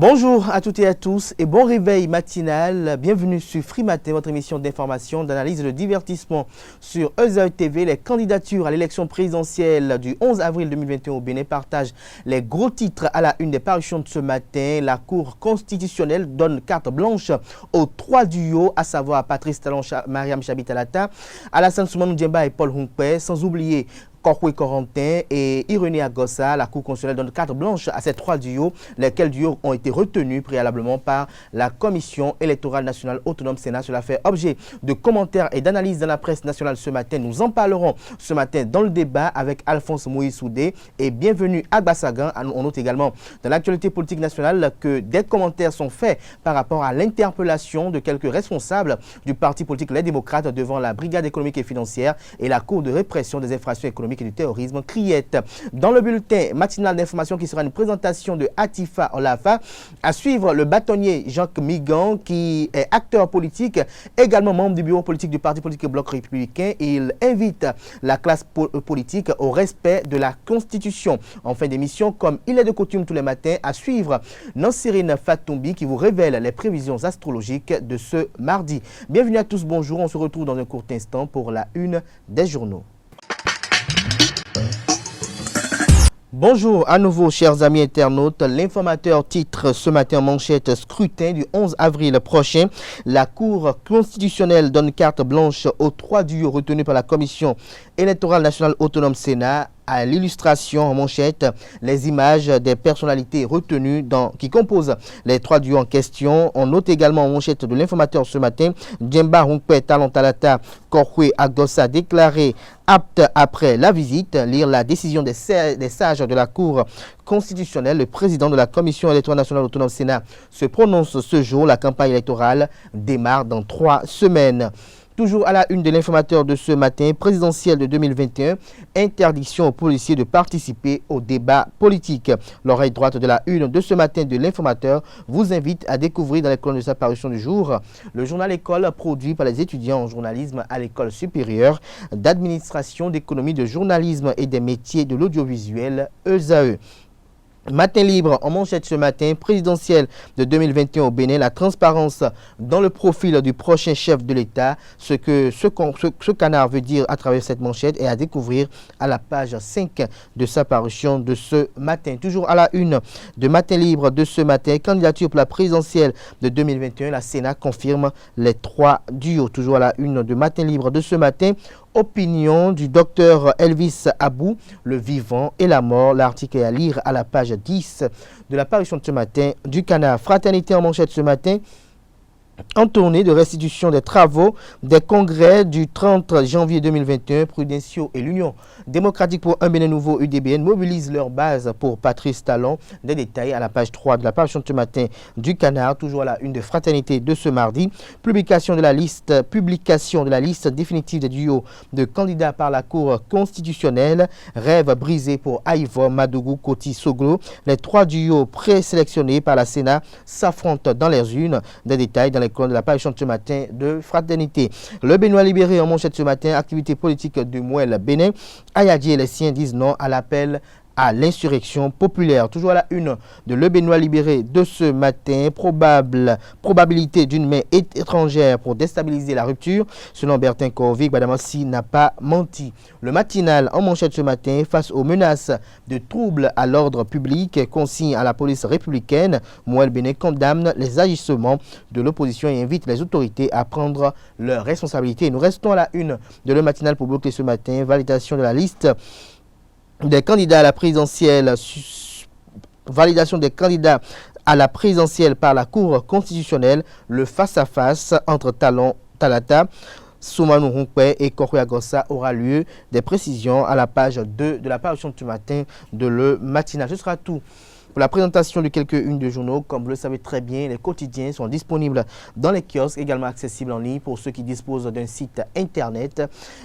Bonjour à toutes et à tous et bon réveil matinal. Bienvenue sur Free Matin, votre émission d'information, d'analyse et de divertissement sur EZAE TV. Les candidatures à l'élection présidentielle du 11 avril 2021 au Bénin partagent les gros titres à la une des parutions de ce matin. La Cour constitutionnelle donne carte blanche aux trois duos, à savoir Patrice Talon, Mariam Chabi Talata, Alassane Soumanou Djemba et Paul Hunkpe, sans oublier Korkwe Corentin et Irénée Agossa. La Cour constitutionnelle donne carte blanche à ces trois duos, lesquels duos ont été retenus préalablement par la Commission électorale nationale autonome Sénat. Cela fait objet de commentaires et d'analyses dans la presse nationale ce matin. Nous en parlerons ce matin dans le débat avec Alphonse Moïse Soudé et bienvenue à Bassagan. On note également dans l'actualité politique nationale que des commentaires sont faits par rapport à l'interpellation de quelques responsables du parti politique Les Démocrates devant la Brigade économique et financière et la Cour de répression des infractions économiques et du terrorisme, CRIET. Dans le bulletin matinal d'information qui sera une présentation de Atifa Olafa, à suivre le bâtonnier Jacques Migan qui est acteur politique, également membre du bureau politique du parti politique Bloc républicain. Il invite la classe politique au respect de la Constitution. En fin d'émission, comme il est de coutume tous les matins, à suivre Nansirine Fatoumbi qui vous révèle les prévisions astrologiques de ce mardi. Bienvenue à tous, bonjour, on se retrouve dans un court instant pour la une des journaux. Bonjour à nouveau chers amis internautes, l'informateur titre ce matin en manchette scrutin du 11 avril prochain. La Cour constitutionnelle donne carte blanche aux trois duos retenus par la Commission électorale nationale autonome Sénat. À l'illustration en manchette, les images des personnalités retenues qui composent les trois duos en question. On note également en manchette de l'informateur ce matin, Djemba Hunkpe Talon Talata Korkwe Agossa déclaré apte après la visite. Lire la décision des sages de la Cour constitutionnelle. Le président de la Commission électorale nationale autonome Sénat se prononce ce jour. La campagne électorale démarre dans 3 semaines. Toujours à la une de l'informateur de ce matin, présidentielle de 2021, interdiction aux policiers de participer au débat politique. L'oreille droite de la une de ce matin de l'informateur vous invite à découvrir dans les colonnes de sa parution du jour le journal École produit par les étudiants en journalisme à l'École supérieure d'administration, d'économie, de journalisme et des métiers de l'audiovisuel EZAE. Matin libre en manchette ce matin, présidentielle de 2021 au Bénin, la transparence dans le profil du prochain chef de l'État. Ce canard veut dire à travers cette manchette est à découvrir à la page 5 de sa parution de ce matin. Toujours à la une de Matin libre de ce matin, candidature pour la présidentielle de 2021, la Sénat confirme les trois duos. Toujours à la une de Matin libre de ce matin, opinion du docteur Elvis Abou, le vivant et la mort. L'article est à lire à la page 10 de la parution de ce matin du Canard. Fraternité en manchette ce matin. En tournée de restitution des travaux des congrès du 30 janvier 2021, Prudentiaux et l'Union démocratique pour un Bénin nouveau UDBN mobilisent leur base pour Patrice Talon. Des détails à la page 3 de la parution de ce matin du Canard. Toujours à la une de Fraternité de ce mardi. Publication de la liste définitive des duos de candidats par la Cour constitutionnelle. Rêve brisé pour Aïvo, Madougou, Koti, Soglo. Les trois duos présélectionnés par la Sénat s'affrontent dans les urnes. Des détails dans les colonnes de la parution de ce matin de Fraternité. Le Bénois libéré en manchette ce matin, activité politique de Mouel Bénin. Ayadji et les siens disent non à l'appel à l'insurrection populaire. Toujours à la une de Le Bénois libéré de ce matin, probabilité d'une main étrangère pour déstabiliser la rupture. Selon Bertin Korvik, Badamassi n'a pas menti. Le matinal en manchette ce matin, face aux menaces de troubles à l'ordre public, consigne à la police républicaine. Mouel Bénin condamne les agissements de l'opposition et invite les autorités à prendre leurs responsabilités. Nous restons à la une de Le Matinal pour bloquer ce matin, validation de la liste des candidats à la présidentielle, validation des candidats à la présidentielle par la Cour constitutionnelle, le face-à-face entre Talon Talata, Soumanou Hunkpe et Korkwe Agossa aura lieu. Des précisions à la page 2 de la parution de ce matin de Le Matinal. Ce sera tout pour la présentation de quelques-unes de journaux. Comme vous le savez très bien, les quotidiens sont disponibles dans les kiosques, également accessibles en ligne pour ceux qui disposent d'un site internet.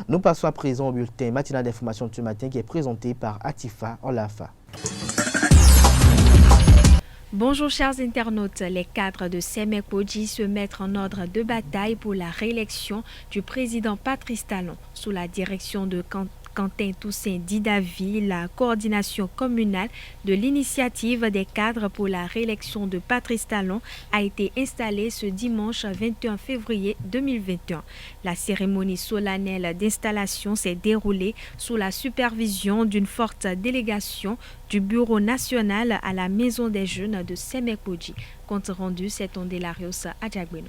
Nous passons à présent au bulletin matinal d'information de ce matin qui est présenté par Atifa Olafa. Bonjour chers internautes, les cadres de Semekoji se mettent en ordre de bataille pour la réélection du président Patrice Talon sous la direction de Quentin Toussaint Didavi, la coordination communale de l'initiative des cadres pour la réélection de Patrice Talon a été installée ce dimanche 21 février 2021. La cérémonie solennelle d'installation s'est déroulée sous la supervision d'une forte délégation du Bureau national à la Maison des Jeunes de Semekoji. Compte rendu, c'est Ondelarios Adjagbeno.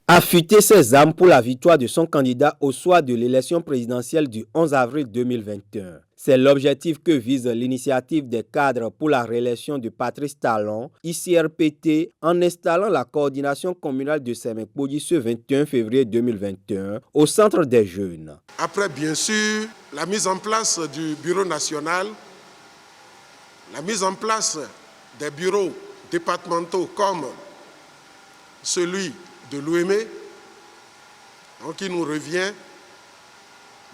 Affûter ses armes pour la victoire de son candidat au soir de l'élection présidentielle du 11 avril 2021. C'est l'objectif que vise l'initiative des cadres pour la réélection de Patrice Talon, ICRPT, en installant la coordination communale de Semekoji ce 21 février 2021 au Centre des Jeunes. Après, bien sûr, la mise en place du bureau national, la mise en place des bureaux départementaux comme celui de l'OME, donc il nous revient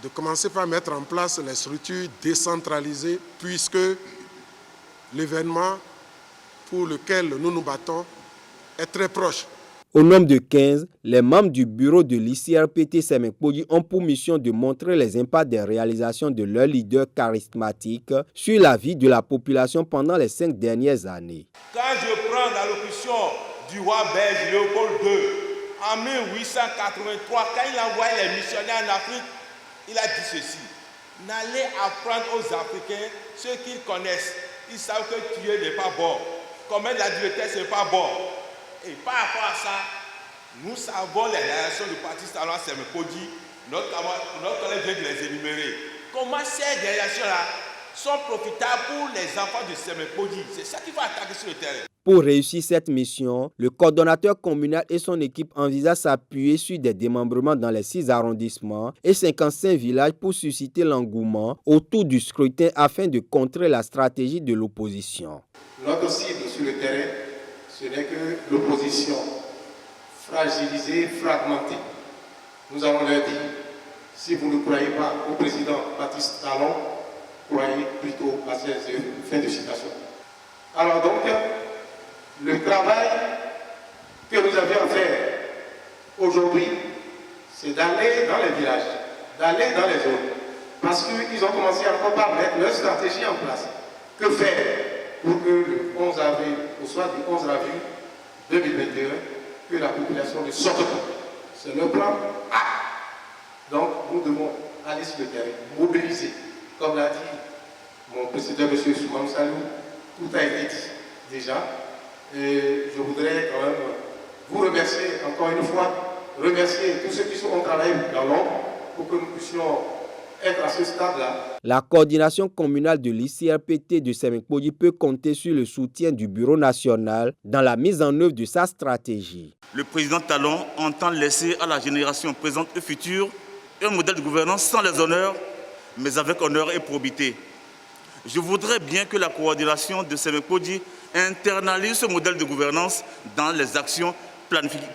de commencer par mettre en place les structures décentralisées puisque l'événement pour lequel nous nous battons est très proche. Au nombre de 15, les membres du bureau de l'ICRPT Semekoji ont pour mission de montrer les impacts des réalisations de leur leader charismatique sur la vie de la population pendant les 5 dernières années. Quand je prends l'allocution du roi belge Léopold II, en 1883, quand il envoyait les missionnaires en Afrique, il a dit ceci: n'allez apprendre aux Africains ce qu'ils connaissent. Ils savent que tuer n'est pas bon, commettre l'adultère ce n'est pas bon. Et par rapport à ça, nous savons les réalisations du Patrice Talon à Semekoji. Notre collègue vient de les énumérer. Comment ces réalisations-là sont profitables pour les enfants de Semekoji. C'est ça qu'il faut attaquer sur le terrain. Pour réussir cette mission, le coordonnateur communal et son équipe envisagent s'appuyer sur des démembrements dans les 6 arrondissements et 55 villages pour susciter l'engouement autour du scrutin afin de contrer la stratégie de l'opposition. Notre cible sur le terrain, ce n'est que l'opposition fragilisée, fragmentée. Nous allons leur dire, si vous ne croyez pas au président Patrice Talon, croyez plutôt à ses œuvres. Fin de citation. Alors donc, le travail que nous avions à faire aujourd'hui, c'est d'aller dans les villages, d'aller dans les zones. Parce qu'ils ont commencé encore par mettre leur stratégie en place. Que faire pour que le 11 avril, au soir du 11 avril 2021, que la population ne sorte pas. C'est le plan A. Donc nous devons aller sur le terrain, mobiliser. Comme l'a dit mon président, M. Soumane Salou, tout a été dit déjà. Et je voudrais quand même vous remercier encore une fois, remercier tous ceux qui ont travaillé dans l'ombre pour que nous puissions être à ce stade-là. La coordination communale de l'ICRPT de Semekoji peut compter sur le soutien du Bureau national dans la mise en œuvre de sa stratégie. Le président Talon entend laisser à la génération présente et future un modèle de gouvernance sans les honneurs, mais avec honneur et probité. Je voudrais bien que la coordination de Semekoji internalise ce modèle de gouvernance dans les actions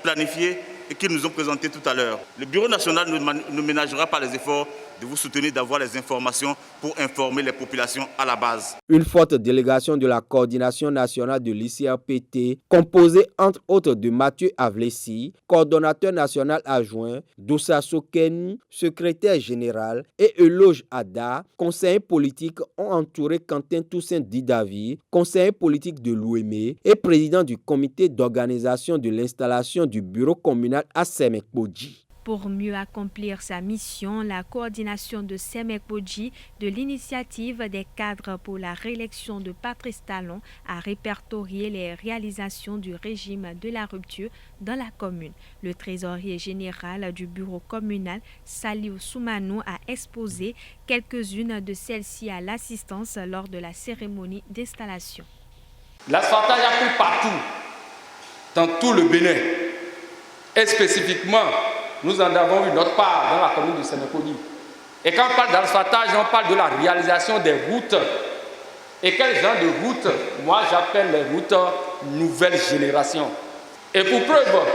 planifiées et qu'ils nous ont présentées tout à l'heure. Le Bureau national ne ménagera pas les efforts de vous soutenir, d'avoir les informations pour informer les populations à la base. Une forte délégation de la coordination nationale de l'ICRPT, composée entre autres de Mathieu Avlessi, coordonnateur national adjoint, Doussa Sokeni, secrétaire général, et Eloge Ada, conseiller politique, ont entouré Quentin Toussaint Didavi, conseiller politique de l'OME et président du comité d'organisation de l'installation du bureau communal à Semekoji. Pour mieux accomplir sa mission, la coordination de Semekoji de l'initiative des cadres pour la réélection de Patrice Talon a répertorié les réalisations du régime de la rupture dans la commune. Le trésorier général du bureau communal, Saliou Soumanou, a exposé quelques-unes de celles-ci à l'assistance lors de la cérémonie d'installation. L'asphaltage a pris partout, dans tout le Bénin, et spécifiquement nous en avons eu notre part dans la commune de Semekoji. Et quand on parle d'asphaltage, on parle de la réalisation des routes. Et quel genre de routes? Moi, j'appelle les routes nouvelle génération. Et pour preuve,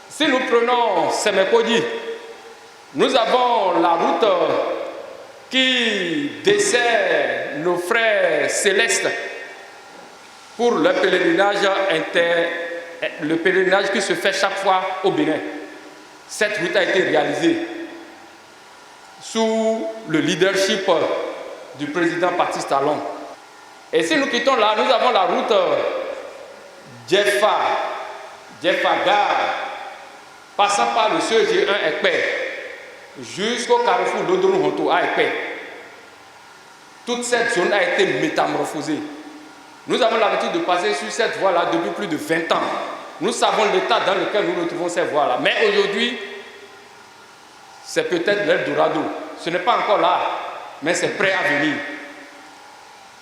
si nous prenons Semekoji, nous avons la route qui dessert nos frères célestes pour le pèlerinage qui se fait chaque fois au Bénin. Cette route a été réalisée sous le leadership du président Patrice Talon. Et si nous quittons là, nous avons la route Djefa-Gare, passant par le CEG1 Ekpé, jusqu'au carrefour Lodoro-Honto à Ekpé. Toute cette zone a été métamorphosée. Nous avons l'habitude de passer sur cette voie-là depuis plus de 20 ans. Nous savons l'état dans lequel nous retrouvons ces voies-là. Mais aujourd'hui, c'est peut-être l'Eldorado. Ce n'est pas encore là, mais c'est prêt à venir.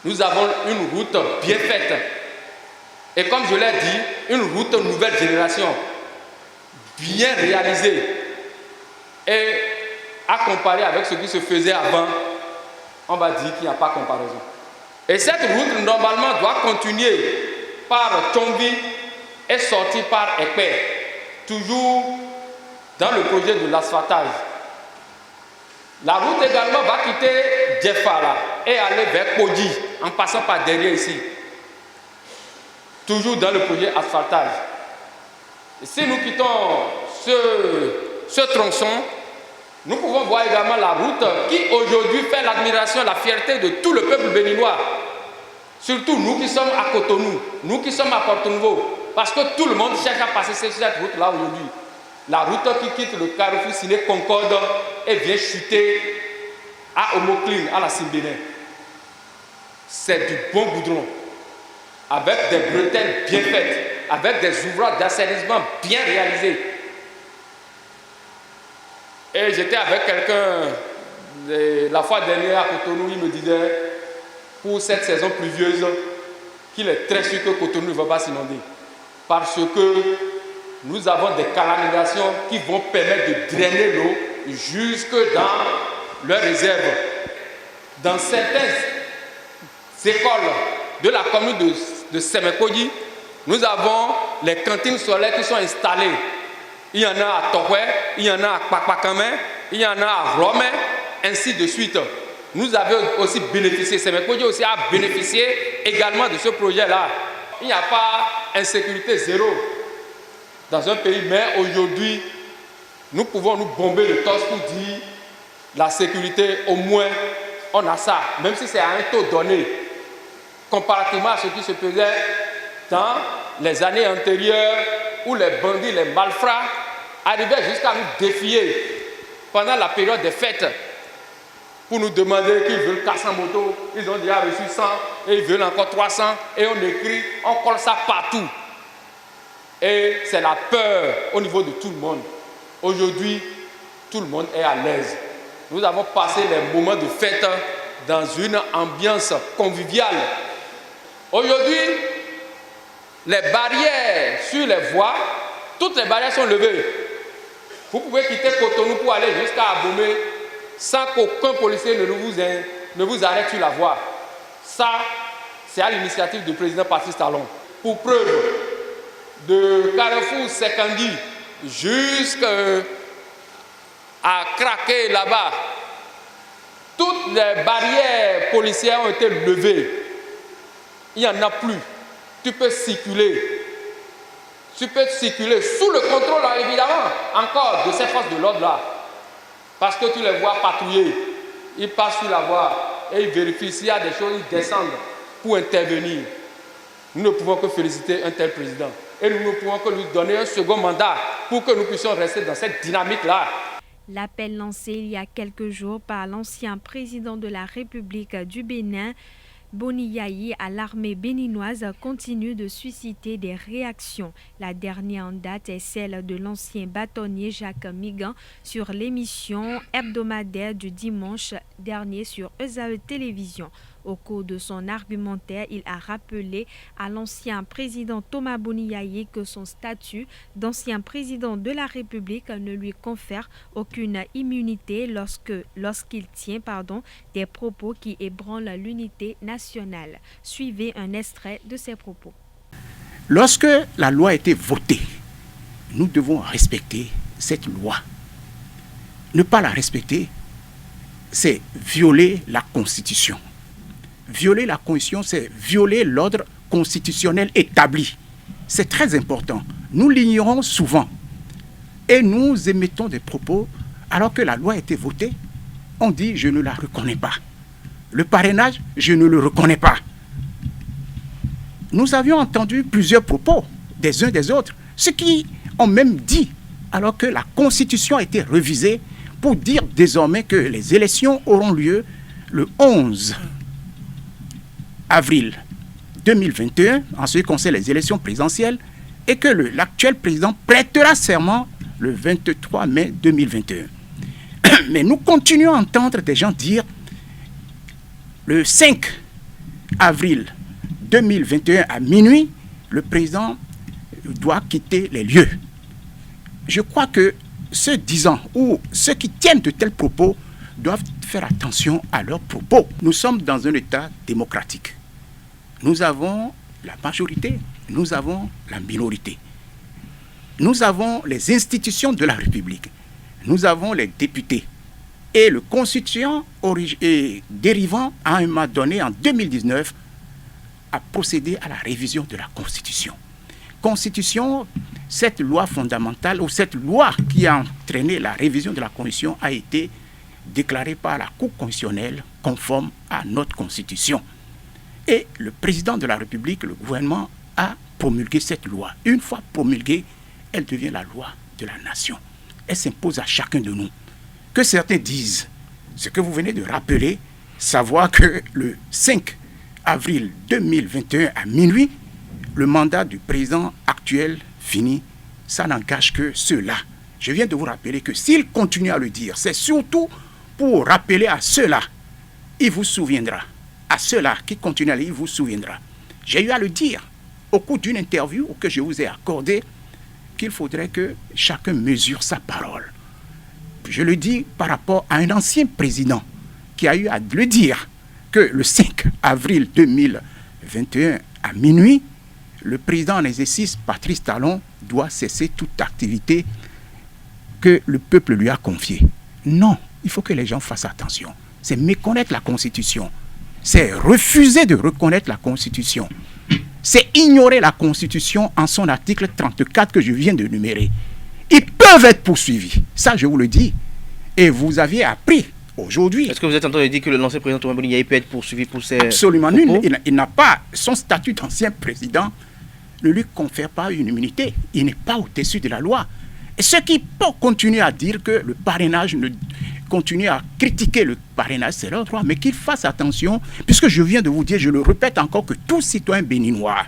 Nous avons une route bien faite. Et comme je l'ai dit, une route nouvelle génération, bien réalisée. Et à comparer avec ce qui se faisait avant, on va dire qu'il n'y a pas comparaison. Et cette route, normalement, doit continuer par Tchombi et sortir par Ekpé, toujours dans le projet de l'asphaltage. La route également va quitter Djefala et aller vers Kodji, en passant par derrière ici. Toujours dans le projet asphaltage. Et si nous quittons ce tronçon, nous pouvons voir également la route qui aujourd'hui fait l'admiration, la fierté de tout le peuple béninois. Surtout nous qui sommes à Cotonou, nous qui sommes à Porto Nouveau. Parce que tout le monde cherche à passer sur cette route-là aujourd'hui. La route qui quitte le carrefour Ciné Concorde et vient chuter à Homocline, à la Simbénin. C'est du bon goudron, avec des bretelles bien faites, avec des ouvrages d'assainissement bien réalisés. Et j'étais avec quelqu'un la fois dernière à Cotonou, il me disait, pour cette saison pluvieuse, qu'il est très sûr que Cotonou ne va pas s'inonder. Parce que nous avons des canalisations qui vont permettre de drainer l'eau jusque dans leurs réserves. Dans certaines écoles de la commune de Semekodji, nous avons les cantines scolaires qui sont installées. Il y en a à Tokwe, il y en a à Kpakpakame, il y en a à Rome, ainsi de suite. Nous avons aussi bénéficié, Semekodji aussi a bénéficié également de ce projet-là. Il n'y a pas insécurité zéro dans un pays, mais aujourd'hui, nous pouvons nous bomber le torse pour dire la sécurité, au moins, on a ça, même si c'est à un taux donné, comparativement à ce qui se faisait dans les années antérieures, où les bandits, les malfrats arrivaient jusqu'à nous défier pendant la période des fêtes pour nous demander qu'ils veulent 400 motos, ils ont déjà reçu 100 et ils veulent encore 300 et on écrit, on colle ça partout. Et c'est la peur au niveau de tout le monde. Aujourd'hui, tout le monde est à l'aise. Nous avons passé les moments de fête dans une ambiance conviviale. Aujourd'hui, les barrières sur les voies, toutes les barrières sont levées. Vous pouvez quitter Cotonou pour aller jusqu'à Abomey sans qu'aucun policier ne vous arrête sur la voie. Ça, c'est à l'initiative du président Patrice Talon. Pour preuve, de Carrefour Sekangui jusqu'à Craqué là-bas, toutes les barrières policières ont été levées. Il n'y en a plus. Tu peux circuler. Tu peux circuler sous le contrôle, évidemment, encore de ces forces de l'ordre-là. Parce que tu les vois patrouiller. Ils passent sur la voie et ils vérifient s'il y a des choses, ils descendent pour intervenir. Nous ne pouvons que féliciter un tel président. Et nous ne pouvons que lui donner un second mandat pour que nous puissions rester dans cette dynamique-là. L'appel lancé il y a quelques jours par l'ancien président de la République du Bénin, Boni Yayi, à l'armée béninoise continue de susciter des réactions. La dernière en date est celle de l'ancien bâtonnier Jacques Migan sur l'émission hebdomadaire du dimanche dernier sur ESAE Télévision. Au cours de son argumentaire, il a rappelé à l'ancien président Thomas Boni Yayi que son statut d'ancien président de la République ne lui confère aucune immunité lorsqu'il tient des propos qui ébranlent l'unité nationale. Suivez un extrait de ses propos. Lorsque la loi a été votée, nous devons respecter cette loi. Ne pas la respecter, c'est violer la Constitution. Violer la Constitution, c'est violer l'ordre constitutionnel établi. C'est très important. Nous l'ignorons souvent. Et nous émettons des propos alors que la loi a été votée. on dit je ne la reconnais pas. Le parrainage, je ne le reconnais pas. Nous avions entendu plusieurs propos des uns des autres, ceux qui ont même dit, alors que la Constitution a été révisée, pour dire désormais que les élections auront lieu le 11 avril 2021, en ce qui concerne les élections présidentielles, et que l'actuel président prêtera serment le 23 mai 2021. Mais nous continuons à entendre des gens dire le 5 avril 2021 à minuit, le président doit quitter les lieux. Je crois que ceux disant ou ceux qui tiennent de tels propos doivent faire attention à leurs propos. Nous sommes dans un État démocratique. Nous avons la majorité, nous avons la minorité. Nous avons les institutions de la République. Nous avons les députés. Et le constituant dérivant à un moment donné, en 2019, a procédé à la révision de la Constitution. Constitution, cette loi fondamentale ou cette loi qui a entraîné la révision de la Constitution a été déclarée par la Cour constitutionnelle conforme à notre Constitution. Et le président de la République, le gouvernement, a promulgué cette loi. Une fois promulguée, elle devient la loi de la nation. Elle s'impose à chacun de nous. Que certains disent, ce que vous venez de rappeler, savoir que le 5 avril 2021 à minuit, le mandat du président actuel finit, ça n'engage que ceux-là. Je viens de vous rappeler que s'il continue à le dire, c'est surtout pour rappeler à ceux-là, il vous souviendra. À ceux-là qui continuent à le dire, il vous souviendra. J'ai eu à le dire au cours d'une interview que je vous ai accordée qu'il faudrait que chacun mesure sa parole. Je le dis par rapport à un ancien président qui a eu à le dire que le 5 avril 2021 à minuit, le président en exercice, Patrice Talon, doit cesser toute activité que le peuple lui a confiée. Non, il faut que les gens fassent attention. C'est méconnaître la Constitution. C'est refuser de reconnaître la Constitution. C'est ignorer la Constitution en son article 34 que je viens de numérer. Ils peuvent être poursuivis. Ça, je vous le dis. Et vous aviez appris aujourd'hui. Est-ce que vous êtes en train de dire que l'ancien président Thomas Boni peut être poursuivi pour ses... Absolument nul. Il n'a pas... Son statut d'ancien président ne lui confère pas une immunité. Il n'est pas au-dessus de la loi. Et ceux qui peuvent continuer à dire que le parrainage, continuer à critiquer le parrainage, c'est leur droit, mais qu'ils fassent attention, puisque je viens de vous dire, je le répète encore, que tout citoyen béninois,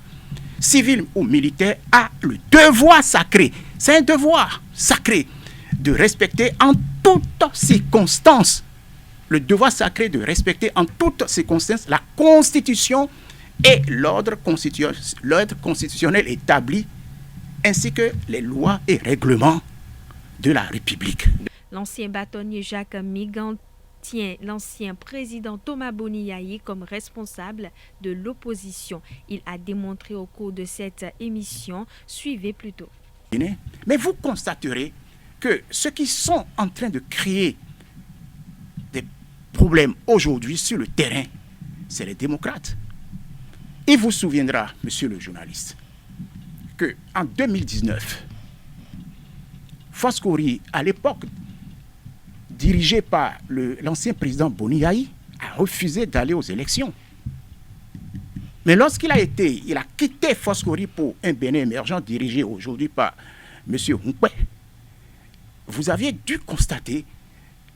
civil ou militaire, a le devoir sacré, c'est un devoir sacré, de respecter en toutes circonstances, le devoir sacré de respecter en toutes circonstances la Constitution et l'ordre constitutionnel établi, ainsi que les lois et règlements de la République. L'ancien bâtonnier Jacques Migan tient l'ancien président Thomas Boni Yayi comme responsable de l'opposition. Il a démontré au cours de cette émission. Suivez plutôt. Mais vous constaterez que ceux qui sont en train de créer des problèmes aujourd'hui sur le terrain, c'est les démocrates. Il vous souviendra, monsieur le journaliste, qu'en 2019, Foscori, à l'époque, dirigé par l'ancien président Boni Yayi, a refusé d'aller aux élections. Mais lorsqu'il a quitté Foscori pour un Bénin émergent dirigé aujourd'hui par M. Hunkwe, vous aviez dû constater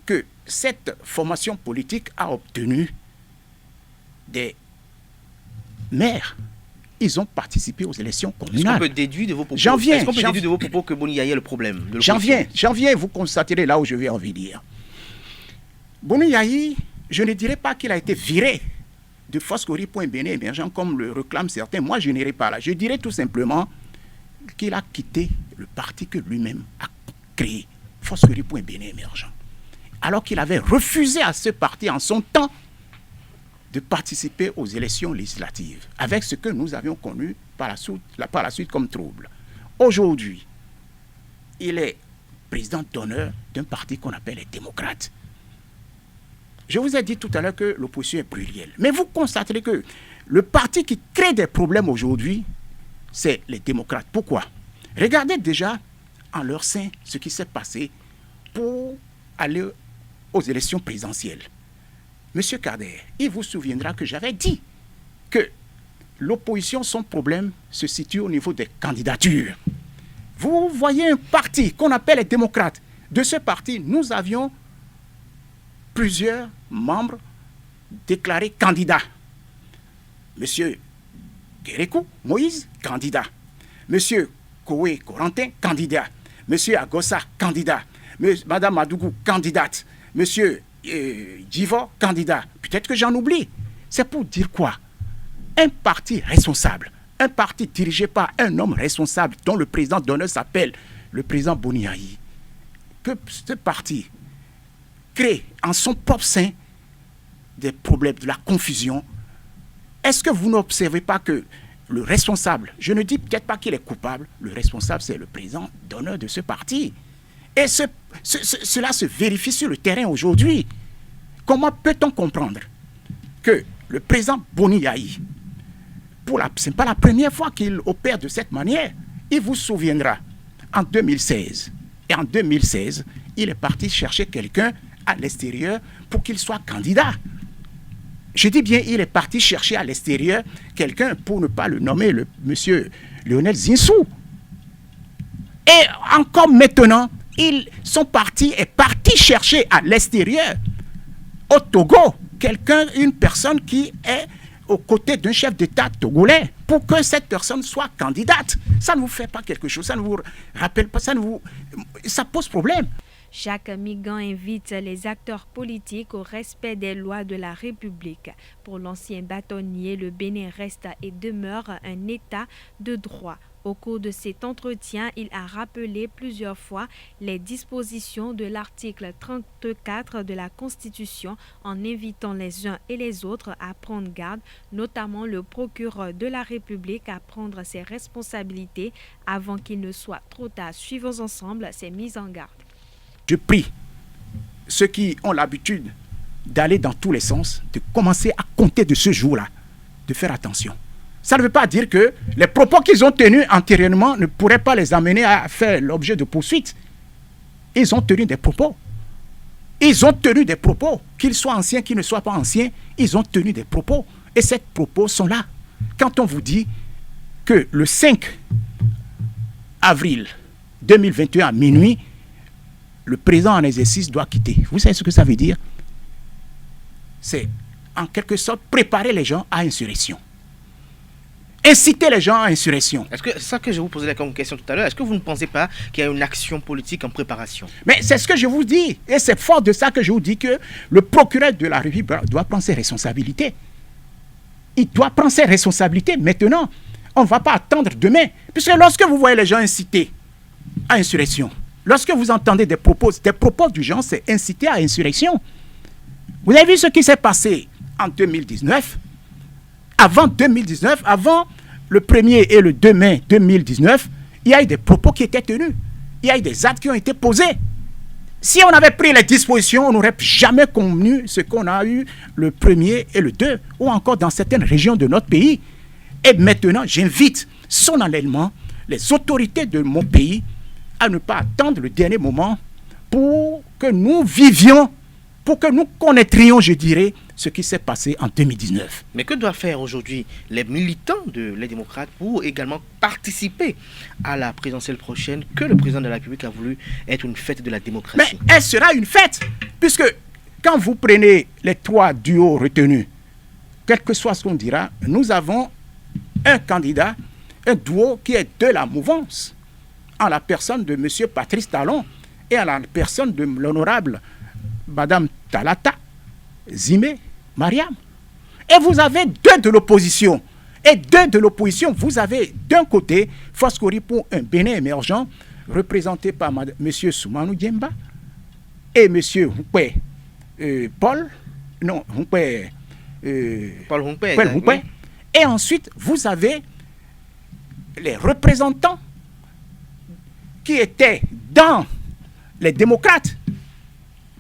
que cette formation politique a obtenu des maires. Ils ont participé aux élections communales. Est-ce qu'on peut déduire de vos propos, que Boni Yayi est le problème? J'en viens, vous constaterez là où je vais en venir. Boni Yayi, je ne dirais pas qu'il a été viré de Foscori pour un Bénin émergent comme le réclament certains. Moi, je n'irai pas là. Je dirais tout simplement qu'il a quitté le parti que lui-même a créé, Foscori pour un Bénin émergent. Alors qu'il avait refusé à ce parti en son temps de participer aux élections législatives, avec ce que nous avions connu par la suite comme trouble. Aujourd'hui, il est président d'honneur d'un parti qu'on appelle les démocrates. Je vous ai dit tout à l'heure que l'opposition est plurielle. Mais vous constaterez que le parti qui crée des problèmes aujourd'hui, c'est les démocrates. Pourquoi? Regardez déjà en leur sein ce qui s'est passé pour aller aux élections présidentielles. Monsieur Kader, il vous souviendra que j'avais dit que l'opposition, son problème se situe au niveau des candidatures. Vous voyez un parti qu'on appelle les démocrates. De ce parti, nous avions plusieurs membres déclarés candidats. Monsieur Kérékou, Moïse, candidat. Monsieur Koué Corentin, candidat. Monsieur Agossa, candidat. Madame Madougou, candidate. Monsieur Djivo, candidat. Peut-être que j'en oublie. C'est pour dire quoi? Un parti responsable, un parti dirigé par un homme responsable dont le président d'honneur s'appelle le président Boniaï, que ce parti crée en son propre sein des problèmes, de la confusion. Est-ce que vous n'observez pas que le responsable, je ne dis peut-être pas qu'il est coupable, le responsable c'est le président d'honneur de ce parti. Et cela se vérifie sur le terrain aujourd'hui. Comment peut-on comprendre que le président Boniaï, ce n'est pas la première fois qu'il opère de cette manière. Il vous souviendra, en 2016, et en 2016, il est parti chercher quelqu'un à l'extérieur pour qu'il soit candidat. Je dis bien, il est parti chercher à l'extérieur quelqu'un pour ne pas le nommer, le monsieur Lionel Zinsou. Et encore maintenant, son parti est parti chercher à l'extérieur, au Togo, une personne qui est aux côtés d'un chef d'État togolais pour que cette personne soit candidate. Ça ne vous fait pas quelque chose, ça ne vous rappelle pas, ça pose problème. Jacques Migan invite les acteurs politiques au respect des lois de la République. Pour l'ancien bâtonnier, le Bénin reste et demeure un État de droit. Au cours de cet entretien, il a rappelé plusieurs fois les dispositions de l'article 34 de la Constitution en invitant les uns et les autres à prendre garde, notamment le procureur de la République à prendre ses responsabilités avant qu'il ne soit trop tard. Suivons ensemble ces mises en garde. Je prie ceux qui ont l'habitude d'aller dans tous les sens, de commencer à compter de ce jour-là, de faire attention. Ça ne veut pas dire que les propos qu'ils ont tenus antérieurement ne pourraient pas les amener à faire l'objet de poursuites. Ils ont tenu des propos. Ils ont tenu des propos. Qu'ils soient anciens, qu'ils ne soient pas anciens, ils ont tenu des propos. Et ces propos sont là. Quand on vous dit que le 5 avril 2021 à minuit, le président en exercice doit quitter. Vous savez ce que ça veut dire? C'est en quelque sorte préparer les gens à insurrection. Inciter les gens à insurrection. Est-ce que c'est ça que je vous posais comme question tout à l'heure? Est-ce que vous ne pensez pas qu'il y a une action politique en préparation? Mais c'est ce que je vous dis. Et c'est fort de ça que je vous dis que le procureur de la République doit prendre ses responsabilités. Il doit prendre ses responsabilités maintenant. On ne va pas attendre demain. Puisque lorsque vous voyez les gens incités à insurrection, lorsque vous entendez des propos du genre, c'est inciter à insurrection. Vous avez vu ce qui s'est passé en 2019? Avant 2019, avant le 1er et le 2 mai 2019, il y a eu des propos qui étaient tenus. Il y a eu des actes qui ont été posés. Si on avait pris les dispositions, on n'aurait jamais connu ce qu'on a eu le 1er et le 2, ou encore dans certaines régions de notre pays. Et maintenant, j'invite solennellement les autorités de mon pays à ne pas attendre le dernier moment pour que nous vivions, pour que nous connaîtrions, je dirais, ce qui s'est passé en 2019. Mais que doivent faire aujourd'hui les militants les démocrates pour également participer à la présidentielle prochaine que le président de la République a voulu être une fête de la démocratie? Mais elle sera une fête, puisque quand vous prenez les 3 duos retenus, quel que soit ce qu'on dira, nous avons un candidat, un duo qui est de la mouvance, en la personne de M. Patrice Talon et en la personne de l'honorable Mme Talata Zimé Mariam. Et vous avez 2 de l'opposition. Et 2 de l'opposition, vous avez d'un côté Foscori pour un Bénin émergent, représenté par M. Soumanou Diemba et M. Paul Humpé. Oui. Et ensuite, vous avez les représentants qui étaient dans les démocrates,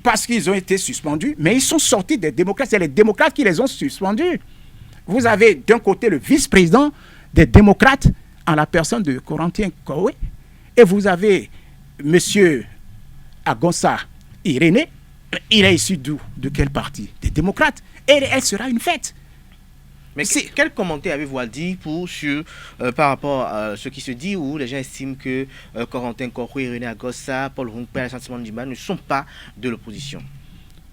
parce qu'ils ont été suspendus, mais ils sont sortis des démocrates. C'est les démocrates qui les ont suspendus. Vous avez d'un côté le vice-président des démocrates en la personne de Corentin Koué, et vous avez M. Agonsa Irénée, Il est issu d'où? De quel parti? Des démocrates. Et elle sera une fête. Mais quel commentaire avez-vous à dire par rapport à ce qui se dit où les gens estiment que Corentin Korhoué, René Agossa, Paul Hunkpé, le sentiment du mal ne sont pas de l'opposition?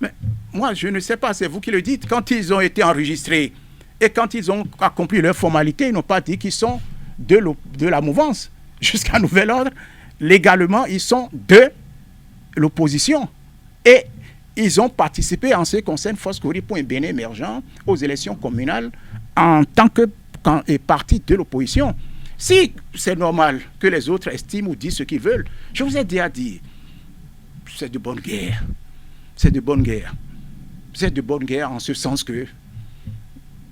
Mais moi, je ne sais pas, c'est vous qui le dites. Quand ils ont été enregistrés et quand ils ont accompli leurs formalités, ils n'ont pas dit qu'ils sont de la mouvance. Jusqu'à nouvel ordre, légalement, ils sont de l'opposition. Et ils ont participé en ce qui concerne Foscori pour un Bénin émergent aux élections communales en tant que parti de l'opposition. Si c'est normal que les autres estiment ou disent ce qu'ils veulent, je vous ai déjà dit, c'est de bonne guerre. C'est de bonne guerre. C'est de bonne guerre en ce sens que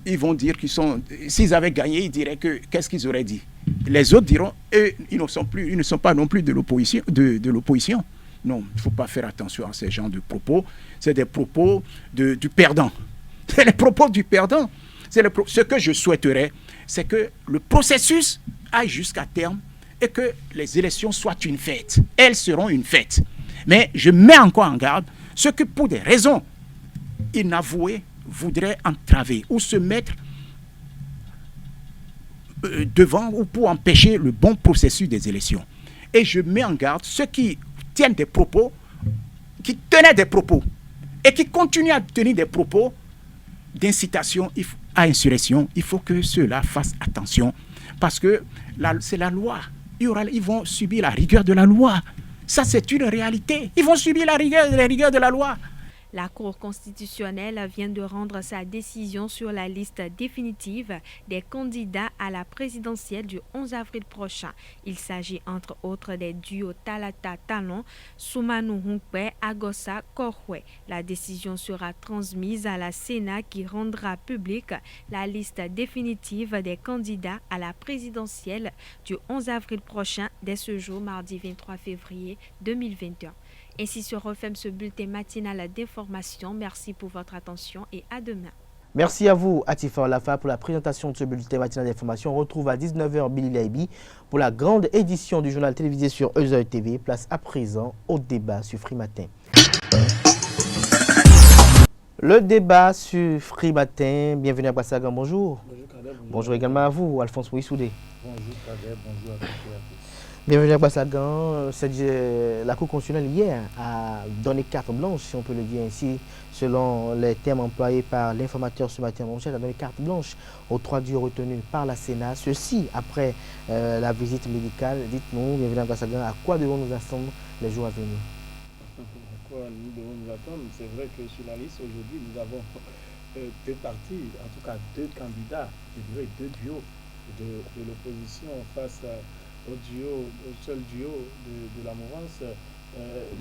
ils vont dire qu'ils sont... S'ils avaient gagné, ils diraient que... Qu'est-ce qu'ils auraient dit? Les autres diront, eux, ils ne sont pas non plus de l'opposition. Non, il ne faut pas faire attention à ces genres de propos. C'est des propos du perdant. C'est les propos du perdant. Ce que je souhaiterais, c'est que le processus aille jusqu'à terme et que les élections soient une fête. Elles seront une fête. Mais je mets encore en garde ceux que, pour des raisons inavouées, voudraient entraver ou se mettre devant ou pour empêcher le bon processus des élections. Et je mets en garde ceux qui tiennent des propos, qui tenaient des propos et qui continuent à tenir des propos d'incitation à insurrection. Il faut que ceux-là fassent attention parce que c'est la loi. Ils vont subir la rigueur de la loi. Ça, c'est une réalité. Ils vont subir la rigueur de la loi. La Cour constitutionnelle vient de rendre sa décision sur la liste définitive des candidats à la présidentielle du 11 avril prochain. Il s'agit entre autres des duos Talata Talon, Soumanu Hunkpé, Agossa Korhoué. La décision sera transmise à la Sénat qui rendra publique la liste définitive des candidats à la présidentielle du 11 avril prochain dès ce jour, mardi 23 février 2021. Ainsi se referme ce bulletin matinal d'information. Merci pour votre attention et à demain. Merci à vous, Atifa Olafa, pour la présentation de ce bulletin matinal d'information. On retrouve à 19h Billy Laibi pour la grande édition du journal télévisé sur Euseuil TV. Place à présent au débat sur Free Matin. Le débat sur Free Matin. Bienvenue à Bassagan, bonjour. Bonjour Kader, bonjour également à vous, Alphonse Moïsoudé. Bonjour Kader, bonjour à tous et à tous. Bienvenue à Bassagan. La Cour constitutionnelle hier a donné carte blanche, si on peut le dire ainsi, selon les termes employés par l'informateur ce matin. Mon chef a donné carte blanche aux 3 duos retenus par la Sénat. Ceci après la visite médicale. Dites-nous, bienvenue à Bassagan, à quoi devons-nous attendre les jours à venir? À quoi nous devons nous attendre? C'est vrai que sur la liste aujourd'hui, nous avons deux partis, en tout cas 2 candidats, je dirais 2 duos de l'opposition face au seul duo de la mouvance.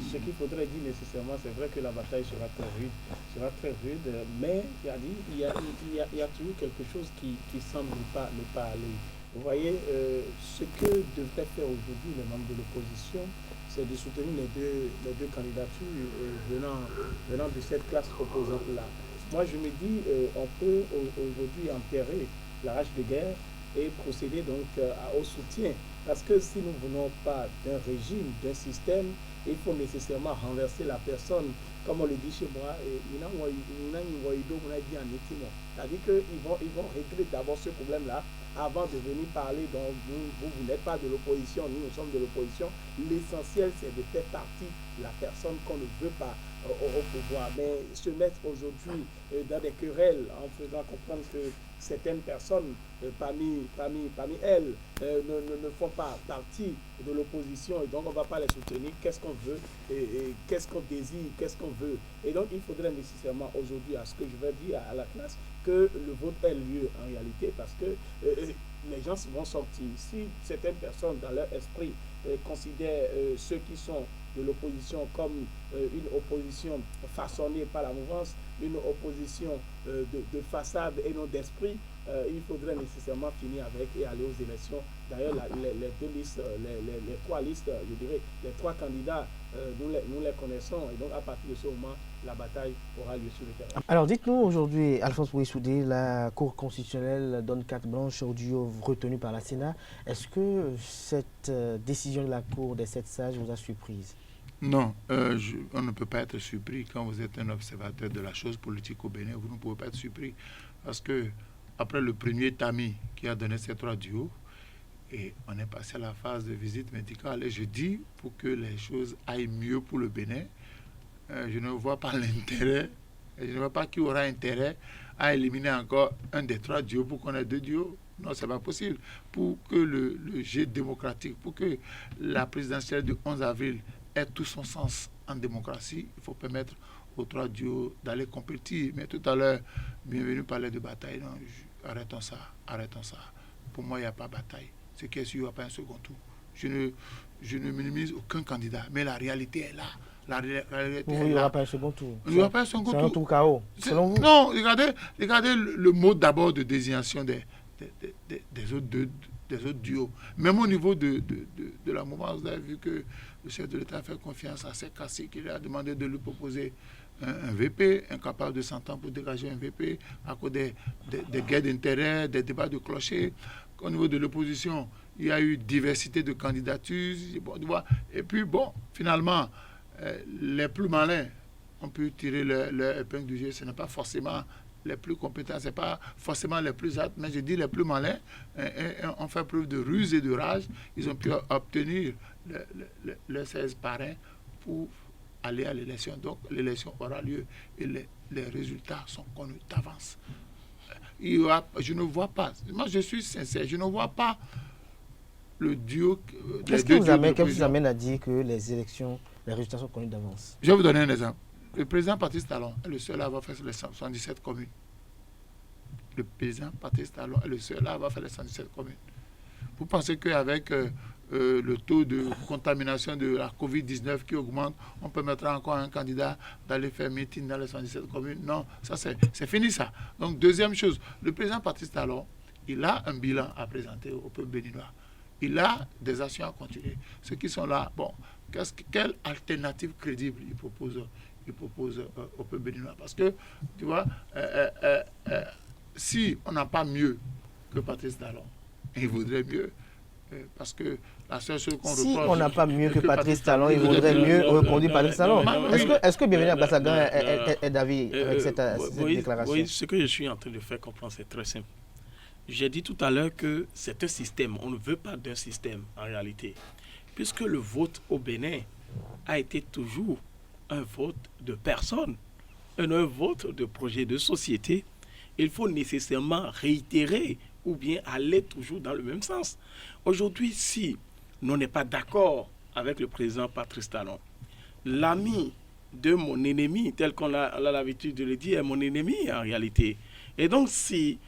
Ce qu'il faudrait dire nécessairement, c'est vrai que la bataille sera très rude, mais il y a toujours quelque chose qui semble ne pas aller. Vous voyez, ce que devrait faire aujourd'hui les membres de l'opposition, c'est de soutenir les deux candidatures venant de cette classe opposante-là. Moi, je me dis, on peut aujourd'hui enterrer la rage de guerre et procéder donc au soutien. Parce que si nous ne venons pas d'un régime, d'un système, il faut nécessairement renverser la personne. Comme on le dit chez moi, c'est-à-dire qu'ils vont régler d'abord ce problème-là avant de venir parler. Donc vous n'êtes pas de l'opposition, nous sommes de l'opposition. L'essentiel, c'est de faire partie de la personne qu'on ne veut pas au pouvoir. Mais se mettre aujourd'hui dans des querelles en faisant comprendre que certaines personnes parmi elles ne font pas partie de l'opposition et donc on ne va pas les soutenir. Qu'est-ce qu'on veut et qu'est-ce qu'on désire, qu'est-ce qu'on veut. Et donc il faudrait nécessairement aujourd'hui, à ce que je vais dire à la classe, que le vote ait lieu en réalité parce que les gens vont sortir. Si certaines personnes dans leur esprit considèrent ceux qui sont de l'opposition comme une opposition façonnée par la mouvance, une opposition de façade et non d'esprit, il faudrait nécessairement finir avec et aller aux élections. D'ailleurs, les 2 listes, les 3 listes, je dirais, les 3 candidats, nous les connaissons. Et donc, à partir de ce moment, la bataille aura lieu sur le terrain. Alors, dites-nous aujourd'hui, Alphonse Moïsoudé, la Cour constitutionnelle donne carte blanche au duo retenu par la Sénat. Est-ce que cette décision de la Cour des 7 sages vous a surprise? Non, on ne peut pas être surpris quand vous êtes un observateur de la chose politique au Bénin. Vous ne pouvez pas être surpris parce que après le premier tamis qui a donné ces 3 duos, et on est passé à la phase de visite médicale. Et je dis, pour que les choses aillent mieux pour le Bénin, je ne vois pas l'intérêt, je ne vois pas qui aura intérêt à éliminer encore un des 3 duos pour qu'on ait 2 duos. Non, ce n'est pas possible. Pour que le jeu démocratique, pour que la présidentielle du 11 avril ait tout son sens en démocratie, il faut permettre aux 3 duos d'aller compétir. Mais tout à l'heure, Bienvenue parlait de bataille. Non, arrêtons ça. Pour moi, il n'y a pas bataille. Ce qui est sûr, il n'y a pas un second tour. Je ne minimise aucun candidat, mais la réalité est là. La réalité il n'y aura pas un second tour. Il n'y aura pas un second tour. C'est un tour chaos, selon vous? Non, regardez le mot d'abord de désignation des autres duos. Même au niveau de la mouvance, vous avez vu que le chef de l'État a fait confiance à Sekassi, qui lui a demandé de lui proposer un VP, incapable de s'entendre pour dégager un VP, à cause des guerres d'intérêt, des débats de clocher. Au niveau de l'opposition, il y a eu diversité de candidatures. Et puis, finalement, les plus malins ont pu tirer leur épingle du jeu. Ce n'est pas forcément les plus compétents, ce n'est pas forcément les plus aptes, mais je dis les plus malins ont fait preuve de ruse et de rage. Ils ont pu obtenir le 16 parrains pour aller à l'élection. Donc, l'élection aura lieu et les résultats sont connus d'avance. Je ne vois pas, moi je suis sincère, je ne vois pas le duo. Qu'est-ce qui vous amène à dire que les élections, les résultats sont connus d'avance? Je vais vous donner un exemple. Le président Patrice Talon est le seul à avoir fait les 117 communes. Le président Patrice Talon est le seul à avoir fait les 117 communes. Vous pensez qu'avec le taux de contamination de la Covid-19 qui augmente, on permettra encore à un candidat d'aller faire meeting dans les 117 communes? Non, ça c'est fini ça. Donc deuxième chose, le président Patrice Talon, il a un bilan à présenter au peuple béninois. Il a des actions à continuer. Ceux qui sont là, quelle alternative crédible il propose au peuple béninois? Parce que, tu vois, si on n'a pas mieux que Patrice Talon, il vaudrait mieux. Parce que la seule chose qu'on reproche... Si on n'a pas mieux que Patrice Talon, il vaudrait mieux reconduire Patrice Talon. Est-ce que Bienvenue Abassagan est d'avis avec cette déclaration? Oui, ce que je suis en train de faire comprendre, c'est très simple. J'ai dit tout à l'heure que c'est un système. On ne veut pas d'un système, en réalité. Puisque le vote au Bénin a été toujours un vote de personnes, un vote de projet de société, il faut nécessairement réitérer ou bien aller toujours dans le même sens. Aujourd'hui, si l'on n'est pas d'accord avec le président Patrice Talon, l'ami de mon ennemi, tel qu'on a l'habitude de le dire, est mon ennemi en réalité. Et donc, si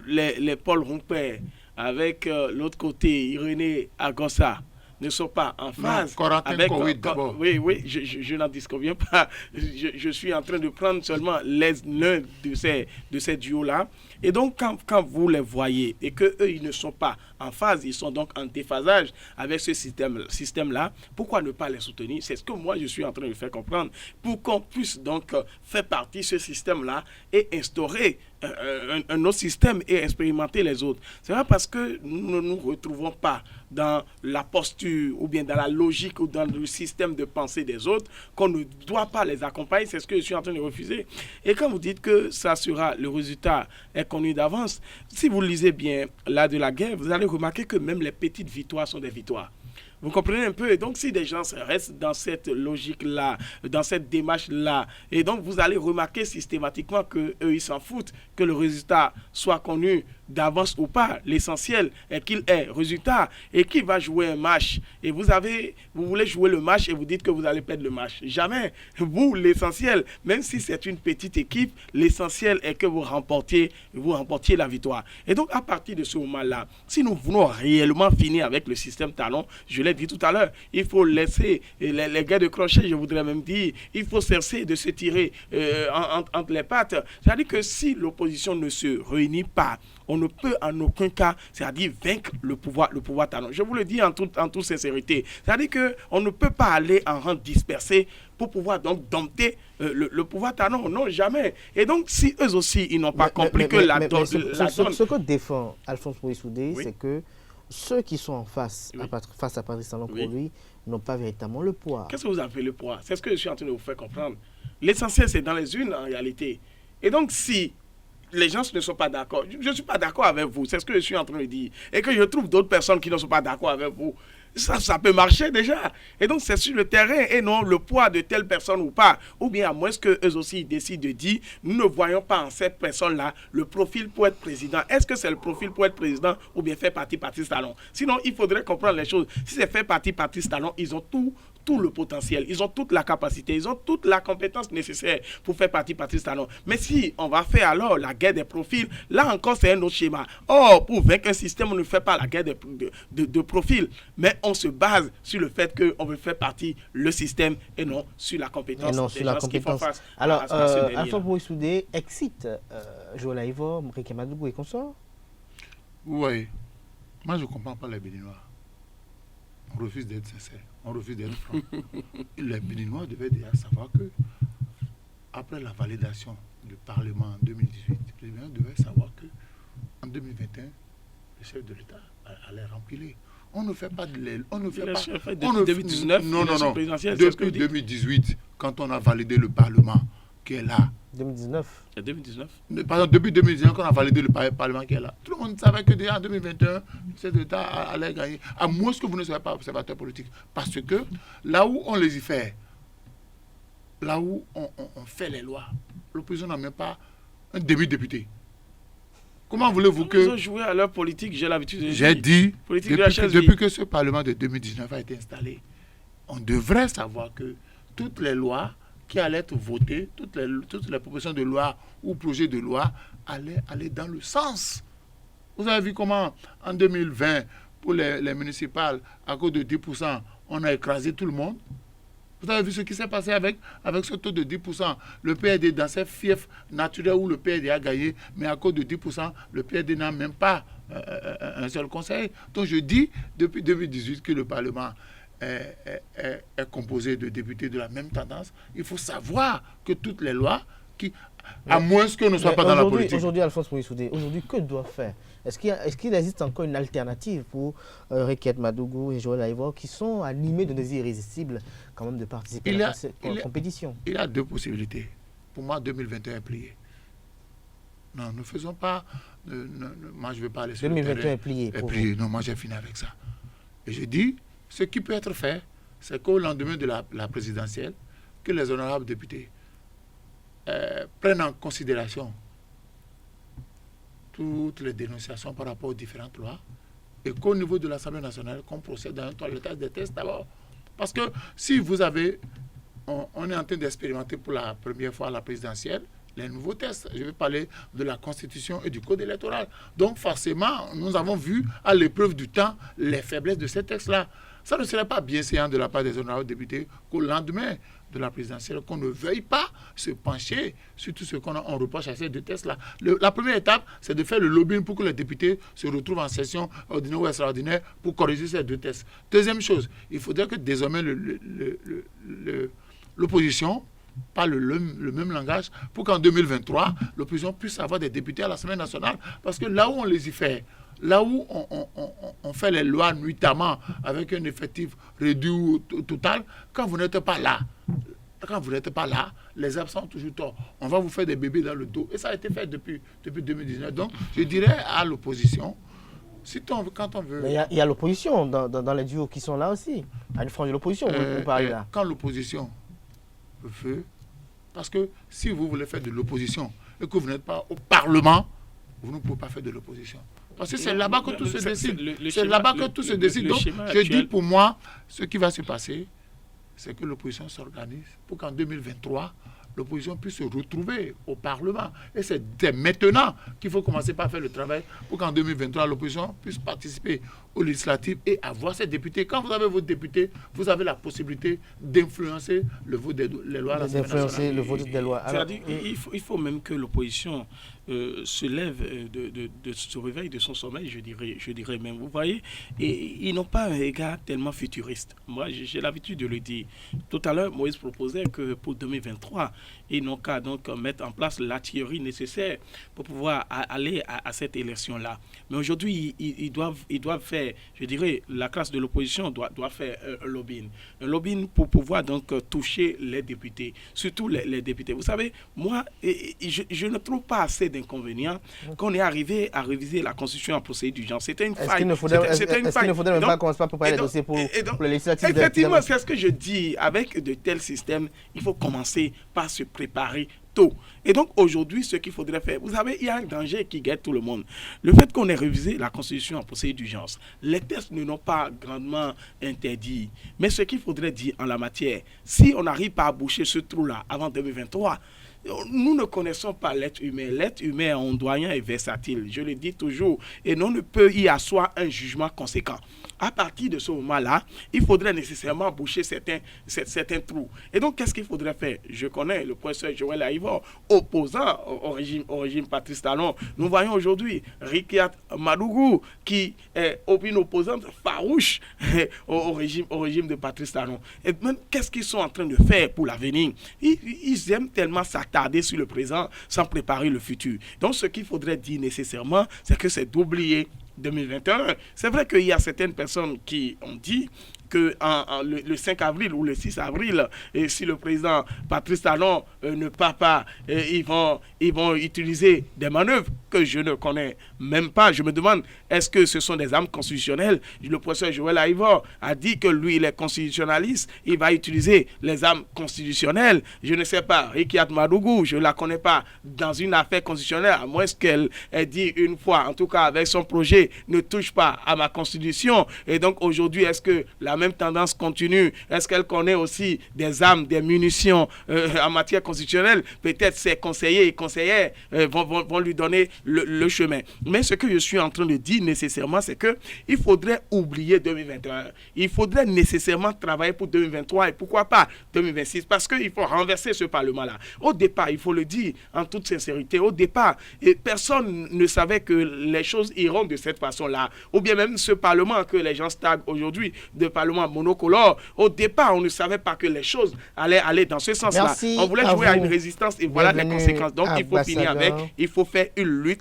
les Paul Rompert, avec l'autre côté, Irénée Agossa, ne sont pas en phase avec... Oui, je n'en disconviens pas. Je suis en train de prendre seulement l'un de ces duos-là. Et donc, quand vous les voyez et qu'eux, ils ne sont pas en phase, ils sont donc en déphasage avec ce système-là, pourquoi ne pas les soutenir? C'est ce que moi, je suis en train de faire comprendre. Pour qu'on puisse donc faire partie de ce système-là et instaurer un autre système et expérimenter les autres. C'est pas parce que nous ne nous retrouvons pas dans la posture ou bien dans la logique ou dans le système de pensée des autres qu'on ne doit pas les accompagner. C'est ce que je suis en train de refuser. Et quand vous dites que ça sera, le résultat est connu d'avance, si vous lisez bien là de la guerre, vous allez remarquer que même les petites victoires sont des victoires. Vous comprenez un peu? Et donc, si des gens restent dans cette logique-là, dans cette démarche-là, et donc vous allez remarquer systématiquement qu'eux, ils s'en foutent, que le résultat soit connu d'avance ou pas. L'essentiel est qu'il ait résultat. Et qui va jouer un match? Et vous voulez jouer le match et vous dites que vous allez perdre le match. Jamais. Vous, l'essentiel, même si c'est une petite équipe, l'essentiel est que vous remportiez la victoire. Et donc, à partir de ce moment-là, si nous voulons réellement finir avec le système Talon, je l'ai dit tout à l'heure, il faut laisser les gars de crochet, je voudrais même dire, il faut cesser de se tirer entre les pattes. C'est-à-dire que si l'opposition ne se réunit pas, on ne peut en aucun cas, c'est-à-dire vaincre le pouvoir Talon. Je vous le dis en toute sincérité. C'est-à-dire qu'on ne peut pas aller en rang dispersé pour pouvoir donc dompter le pouvoir Talon. Non, jamais. Et donc, si eux aussi, ils n'ont pas compris que la donne... Ce que défend Alphonse Moïse Soudé, oui, c'est que ceux qui sont en face, face à Patrice Talon, pour lui, n'ont pas véritablement le poids. Qu'est-ce que vous appelez le poids? C'est ce que je suis en train de vous faire comprendre. L'essentiel, c'est dans les urnes, en réalité. Et donc, si les gens ne sont pas d'accord, je ne suis pas d'accord avec vous, c'est ce que je suis en train de dire, et que je trouve d'autres personnes qui ne sont pas d'accord avec vous, ça peut marcher déjà. Et donc, c'est sur le terrain et non le poids de telle personne ou pas. Ou bien, à moins qu'eux aussi ils décident de dire, nous ne voyons pas en cette personne-là le profil pour être président. Est-ce que c'est le profil pour être président ou bien faire partie Patrice Talon? Sinon, il faudrait comprendre les choses. Si c'est faire partie Patrice Talon, ils ont tout le potentiel, ils ont toute la capacité, ils ont toute la compétence nécessaire pour faire partie Patrice Talon. Mais si on va faire alors la guerre des profils, là encore c'est un autre schéma. Or, pour vaincre un système, on ne fait pas la guerre de profils, mais on se base sur le fait qu'on veut faire partie le système et non sur la compétence. Et non sur la compétence. Alors, Alpha Boissoudé excite Joël Ivor, Mriké Madougou et consorts? Oui. Moi, je ne comprends pas les Béninois. On refuse d'être sincère, on refuse d'être franc. Les Béninois devaient déjà savoir que, après la validation du Parlement en 2018, les Béninois devaient savoir que en 2021, le chef de l'État allait remplir. On ne fait pas de l'aile. On ne fait pas. Depuis 2019, non. Depuis 2018, quand on a validé le Parlement qui est là. 2019. C'est 2019. Par exemple, depuis 2019, quand on a validé le Parlement qui est là, tout le monde savait que déjà en 2021, cet État allait gagner. À moins que vous ne soyez pas observateur politique. Parce que là où on les y fait, là où on fait les lois, l'opposition n'a même pas un demi-député. Comment voulez-vous que... Ils ont joué à leur politique, j'ai l'habitude de dire. J'ai dit, depuis que ce Parlement de 2019 a été installé, on devrait savoir que toutes les lois qui allaient être votées, toutes les propositions de loi ou projets de loi allaient aller dans le sens. Vous avez vu comment, en 2020, pour les municipales, à cause de 10%, on a écrasé tout le monde. Vous avez vu ce qui s'est passé avec ce taux de 10%. Le PRD, dans ses fiefs naturels où le PRD a gagné, mais à cause de 10%, le PRD n'a même pas un seul conseil. Donc je dis, depuis 2018, que le Parlement est composé de députés de la même tendance. Il faut savoir que toutes les lois, à moins qu'on ne soit pas dans la politique. Aujourd'hui, Alphonse Boissoudé, aujourd'hui, que doit faire? Est-ce qu'il existe encore une alternative pour Requiette Madougou et Joël Ivor qui sont animés de désir irrésistible quand même de participer à la compétition? Il y a deux possibilités. Pour moi, 2021 est plié. Non, ne faisons pas... moi, je vais pas aller sur 2021 est plié. Non, moi, j'ai fini avec ça. Et je dis, ce qui peut être fait, c'est qu'au lendemain de la présidentielle, que les honorables députés prennent en considération toutes les dénonciations par rapport aux différentes lois et qu'au niveau de l'Assemblée nationale, qu'on procède à un toilettage des tests d'abord. Parce que si vous avez... On est en train d'expérimenter pour la première fois à la présidentielle les nouveaux tests. Je vais parler de la Constitution et du Code électoral. Donc forcément, nous avons vu à l'épreuve du temps les faiblesses de ces textes-là. Ça ne serait pas bienséant de la part des honorables députés qu'au lendemain de la présidentielle, qu'on ne veuille pas se pencher sur tout ce qu'on reproche à ces deux tests-là. La première étape, c'est de faire le lobbying pour que les députés se retrouvent en session ordinaire ou extraordinaire pour corriger ces deux tests. Deuxième chose, il faudrait que désormais l'opposition parle le même langage pour qu'en 2023, l'opposition puisse avoir des députés à l'Assemblée nationale. Parce que là où on les y fait, là où on fait les lois nuitamment avec un effectif réduit total, quand vous n'êtes pas là, les absents ont toujours tort. On va vous faire des bébés dans le dos. Et ça a été fait depuis 2019. Donc, je dirais à l'opposition, quand on veut... Mais il y a l'opposition dans les duos qui sont là aussi. À une frange de l'opposition, vous parlez là. Quand l'opposition veut... Parce que si vous voulez faire de l'opposition et que vous n'êtes pas au Parlement, vous ne pouvez pas faire de l'opposition. Parce que c'est là-bas que tout se décide. C'est là-bas que tout se décide. Donc, je dis pour moi, ce qui va se passer, c'est que l'opposition s'organise pour qu'en 2023, l'opposition puisse se retrouver au Parlement. Et c'est dès maintenant qu'il faut commencer par faire le travail pour qu'en 2023, l'opposition puisse participer aux législatives et avoir ses députés. Quand vous avez vos députés, vous avez la possibilité d'influencer le vote des lois à l'Assemblée nationale. D'influencer le vote des lois. C'est-à-dire il faut même que l'opposition se lève, se réveille de son sommeil, je dirais même. Vous voyez, et ils n'ont pas un regard tellement futuriste. Moi, j'ai l'habitude de le dire. Tout à l'heure, Moïse proposait que pour 2023, ils n'ont qu'à donc mettre en place l'artillerie nécessaire pour pouvoir aller à cette élection-là. Mais aujourd'hui, ils doivent faire, je dirais, la classe de l'opposition doit faire un lobbying. Un lobbying pour pouvoir donc toucher les députés, surtout les députés. Vous savez, moi, je ne trouve pas assez d'inconvénients qu'on est arrivé à réviser la Constitution en procédure d'urgence. C'était une faille. Est-ce qu'il ne faudrait même pas commencer par préparer les dossiers pour le législatif? Effectivement, c'est ce que je dis. Avec de tels systèmes, il faut commencer par se préparer tôt. Et donc aujourd'hui, ce qu'il faudrait faire, vous savez, il y a un danger qui guette tout le monde. Le fait qu'on ait révisé la Constitution en procédure d'urgence, les tests ne l'ont pas grandement interdit. Mais ce qu'il faudrait dire en la matière, si on n'arrive pas à boucher ce trou-là avant 2023, nous ne connaissons pas l'être humain. L'être humain est ondoyant et versatile, je le dis toujours, et on ne peut y asseoir un jugement conséquent. À partir de ce moment-là, il faudrait nécessairement boucher certains trous. Et donc, qu'est-ce qu'il faudrait faire? Je connais le professeur Joël Aïvor, opposant au régime Patrice Talon. Nous voyons aujourd'hui Rikiat Madougou, qui est une opposante farouche au régime de Patrice Talon. Et même, qu'est-ce qu'ils sont en train de faire pour l'avenir? Ils aiment tellement s'attarder sur le présent sans préparer le futur. Donc, ce qu'il faudrait dire nécessairement, c'est que c'est d'oublier 2021. C'est vrai qu'il y a certaines personnes qui ont dit que le 5 avril ou le 6 avril, et si le président Patrice Talon ne part pas, ils vont utiliser des manœuvres que je ne connais même pas. Je me demande, est-ce que ce sont des armes constitutionnelles? Le professeur Joël Aïvor a dit que lui, il est constitutionnaliste, il va utiliser les armes constitutionnelles. Je ne sais pas, Rikiat Madougou, je ne la connais pas dans une affaire constitutionnelle, à moins qu'elle ait dit une fois, en tout cas avec son projet, ne touche pas à ma constitution. Et donc aujourd'hui, est-ce que la même tendance continue? Est-ce qu'elle connaît aussi des armes, des munitions en matière constitutionnelle? Peut-être ses conseillers et conseillères vont lui donner le chemin. Mais ce que je suis en train de dire nécessairement, c'est qu'il faudrait oublier 2021. Il faudrait nécessairement travailler pour 2023 et pourquoi pas 2026, parce qu'il faut renverser ce Parlement-là. Au départ, il faut le dire en toute sincérité, au départ, personne ne savait que les choses iront de cette façon-là. Ou bien même ce Parlement que les gens stagnent aujourd'hui, de Parlement monocolore, au départ, on ne savait pas que les choses allaient aller dans ce sens-là. On voulait jouer à une résistance et voilà les conséquences. Donc, il faut finir avec, il faut faire une lutte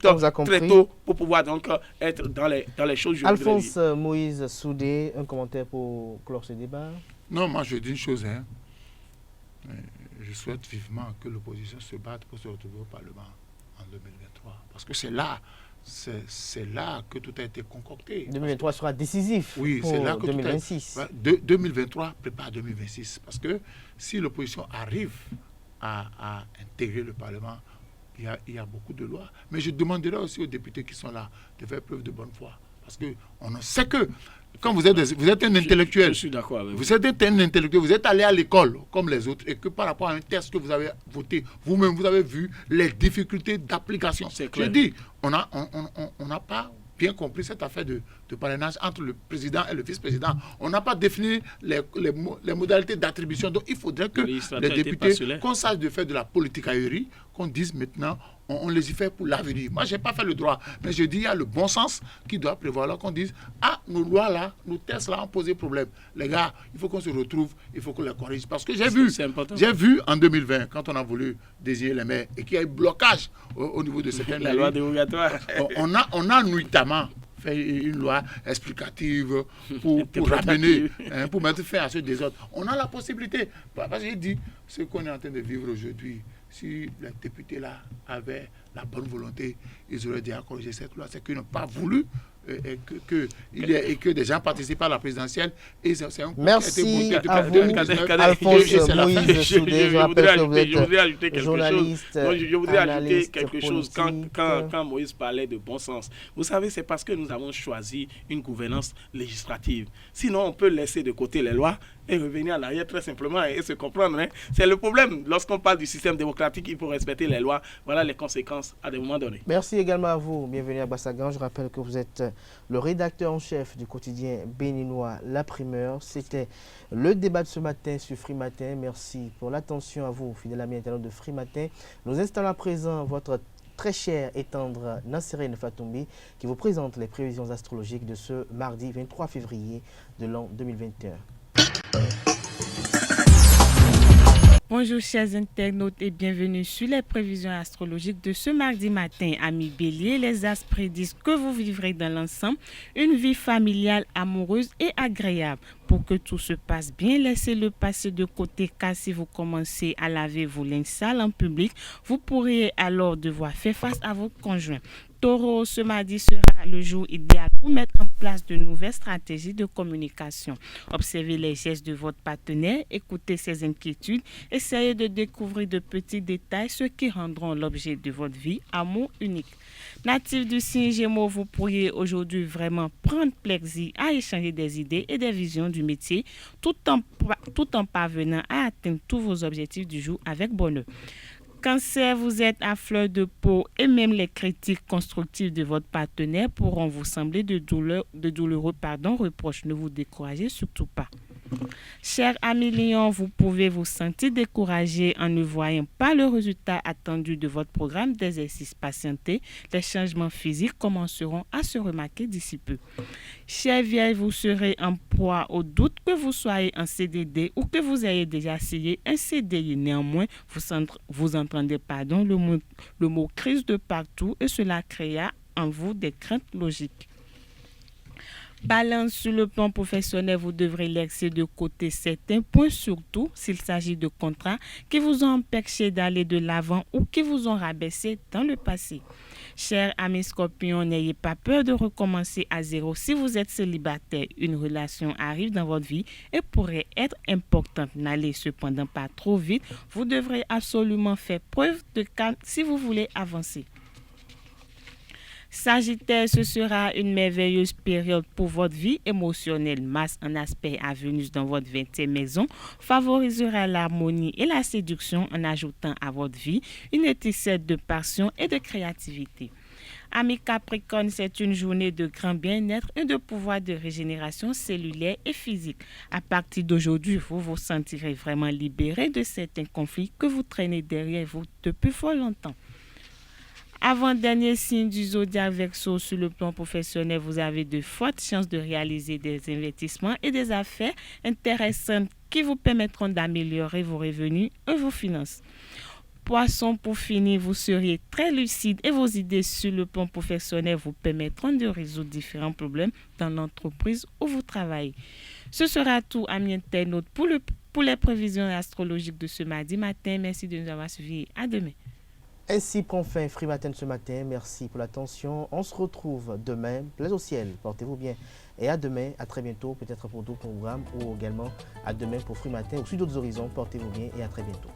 très tôt pour pouvoir donc être dans les choses. Alphonse Moïse Soudé, un commentaire pour clore ce débat? Non, moi je dis une chose. Je souhaite vivement que l'opposition se batte pour se retrouver au Parlement en 2023. Parce que c'est là que tout a été concocté. 2023 sera décisif pour c'est là que 2026. 2023 prépare 2026. Parce que si l'opposition arrive à intégrer le Parlement, il y a beaucoup de lois. Mais je demanderai aussi aux députés qui sont là de faire preuve de bonne foi. Parce qu'on sait que quand vous êtes un intellectuel, je suis d'accord avec vous. Vous êtes un intellectuel, vous êtes allé à l'école comme les autres et que par rapport à un test que vous avez voté, vous-même vous avez vu les difficultés d'application. Je dis, on n'a pas bien compris cette affaire de parrainage entre le président et le vice-président. On n'a pas défini les modalités d'attribution. Donc il faudrait que les députés, qu'on sache de faire de la politique aérie, qu'on dise maintenant, on les y fait pour l'avenir. Moi, je n'ai pas fait le droit, mais je dis il y a le bon sens qui doit prévoir là, qu'on dise, nos lois là, nos tests là ont posé problème. Les gars, il faut qu'on se retrouve, il faut qu'on les corrige. Parce que j'ai vu en 2020, quand on a voulu désigner les maires et qu'il y a eu blocage au niveau de certaines la loi dérogatoire. On a nuitamment fait une loi explicative pour ramener, pour mettre fin à ce désordre. On a la possibilité. Parce que j'ai dit, ce qu'on est en train de vivre aujourd'hui, si les députés là avaient la bonne volonté, ils auraient déjà corrigé cette loi. C'est qu'ils n'ont pas voulu et que des gens participent à la présidentielle. Et c'est un merci à vous, Alphonse Moïse Soudé. Je rappelle que vous êtes journaliste, je voudrais ajouter quelque chose quand Moïse parlait de bon sens. Vous savez, c'est parce que nous avons choisi une gouvernance législative. Sinon, on peut laisser de côté les lois et revenir en arrière très simplement et se comprendre. C'est le problème. Lorsqu'on parle du système démocratique, il faut respecter les lois. Voilà les conséquences à des moments donnés. Merci également à vous. Bienvenue à Bassagan. Je rappelle que vous êtes le rédacteur en chef du quotidien béninois La Primeur. C'était le débat de ce matin sur Free Matin. Merci pour l'attention à vous, fidèles amis internautes de Free Matin. Nous installons à présent votre très cher et tendre Nansirène Fatoumbi qui vous présente les prévisions astrologiques de ce mardi 23 février de l'an 2021. Bonjour chers internautes et bienvenue sur les prévisions astrologiques de ce mardi matin. Amis Bélier, les astres prédisent que vous vivrez dans l'ensemble une vie familiale, amoureuse et agréable. Pour que tout se passe bien, laissez-le passer de côté car si vous commencez à laver vos linges sales en public, vous pourriez alors devoir faire face à votre conjoint. Taureau, ce mardi sera le jour idéal pour mettre en place de nouvelles stratégies de communication. Observez les gestes de votre partenaire, écoutez ses inquiétudes, essayez de découvrir de petits détails, ceux qui rendront l'objet de votre vie amour unique. Natif du signe Gémeaux, vous pourriez aujourd'hui vraiment prendre plaisir à échanger des idées et des visions du métier tout en parvenant à atteindre tous vos objectifs du jour avec bonheur. Cancer, vous êtes à fleur de peau et même les critiques constructives de votre partenaire pourront vous sembler de douloureux reproches. Ne vous découragez surtout pas. Cher ami Lion, vous pouvez vous sentir découragé en ne voyant pas le résultat attendu de votre programme d'exercice. Patientez, les changements physiques commenceront à se remarquer d'ici peu. Cher Vierge, vous serez en proie au doute que vous soyez en CDD ou que vous ayez déjà essayé un CDI. Néanmoins, vous entendez le mot crise de partout et cela créa en vous des craintes logiques. Balance, sur le plan professionnel, vous devrez laisser de côté certains points, surtout s'il s'agit de contrats qui vous ont empêché d'aller de l'avant ou qui vous ont rabaissé dans le passé. Chers amis Scorpions, n'ayez pas peur de recommencer à zéro. Si vous êtes célibataire, une relation arrive dans votre vie et pourrait être importante. N'allez cependant pas trop vite. Vous devrez absolument faire preuve de calme si vous voulez avancer. Sagittaire, ce sera une merveilleuse période pour votre vie émotionnelle. Mars en aspect à Vénus dans votre 20e maison favorisera l'harmonie et la séduction en ajoutant à votre vie une étincelle de passion et de créativité. Amis Capricorne, c'est une journée de grand bien-être et de pouvoir de régénération cellulaire et physique. À partir d'aujourd'hui, vous vous sentirez vraiment libéré de certains conflits que vous traînez derrière vous depuis fort longtemps. Avant-dernier signe du zodiaque Verseau, sur le plan professionnel, vous avez de fortes chances de réaliser des investissements et des affaires intéressantes qui vous permettront d'améliorer vos revenus et vos finances. Poisson, pour finir, vous seriez très lucide et vos idées sur le plan professionnel vous permettront de résoudre différents problèmes dans l'entreprise où vous travaillez. Ce sera tout, amis internautes, pour les prévisions astrologiques de ce mardi matin. Merci de nous avoir suivis. À demain. Ainsi prend fin Free Matin ce matin. Merci pour l'attention. On se retrouve demain. Plaise au ciel. Portez-vous bien. Et à demain, à très bientôt, peut-être pour d'autres programmes ou également à demain pour Free Matin ou sur d'autres horizons. Portez-vous bien et à très bientôt.